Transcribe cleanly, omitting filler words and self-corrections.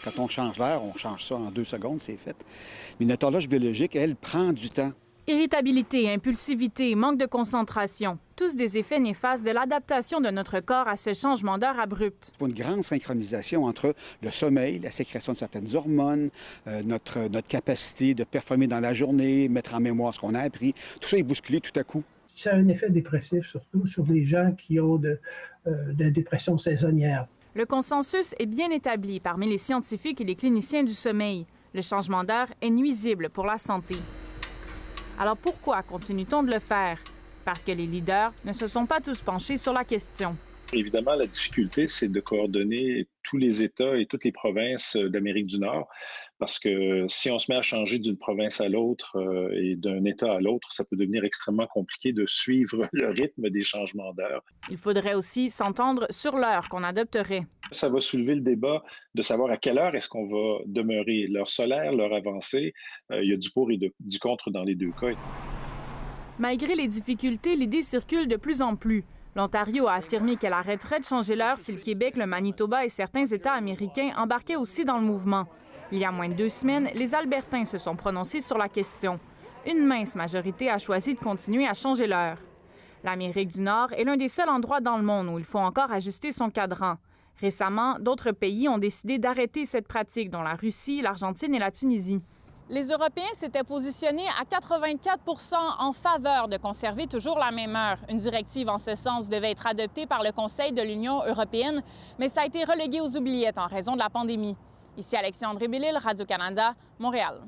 Quand on change l'air, on change ça en 2 secondes, c'est fait. Mais notre horloge biologique, elle, prend du temps. Irritabilité, impulsivité, manque de concentration, tous des effets néfastes de l'adaptation de notre corps à ce changement d'heure abrupt. Il faut une grande synchronisation entre le sommeil, la sécrétion de certaines hormones, notre capacité de performer dans la journée, mettre en mémoire ce qu'on a appris. Tout ça est bousculé tout à coup. Ça a un effet dépressif, surtout sur les gens qui ont de dépression saisonnière. Le consensus est bien établi parmi les scientifiques et les cliniciens du sommeil. Le changement d'heure est nuisible pour la santé. Alors pourquoi continue-t-on de le faire? Parce que les leaders ne se sont pas tous penchés sur la question. Évidemment, la difficulté, c'est de coordonner tous les États et toutes les provinces d'Amérique du Nord, parce que si on se met à changer d'une province à l'autre et d'un État à l'autre, ça peut devenir extrêmement compliqué de suivre le rythme des changements d'heure. Il faudrait aussi s'entendre sur l'heure qu'on adopterait. Ça va soulever le débat de savoir à quelle heure est-ce qu'on va demeurer. L'heure solaire, l'heure avancée, il y a du pour et du contre dans les deux cas. Malgré les difficultés, l'idée circule de plus en plus. L'Ontario a affirmé qu'elle arrêterait de changer l'heure si le Québec, le Manitoba et certains États américains embarquaient aussi dans le mouvement. Il y a moins de 2 semaines, les Albertains se sont prononcés sur la question. Une mince majorité a choisi de continuer à changer l'heure. L'Amérique du Nord est l'un des seuls endroits dans le monde où il faut encore ajuster son cadran. Récemment, d'autres pays ont décidé d'arrêter cette pratique, dont la Russie, l'Argentine et la Tunisie. Les Européens s'étaient positionnés à 84 % en faveur de conserver toujours la même heure. Une directive en ce sens devait être adoptée par le Conseil de l'Union européenne, mais ça a été relégué aux oubliettes en raison de la pandémie. Ici Alexandre Bellil, Radio-Canada, Montréal.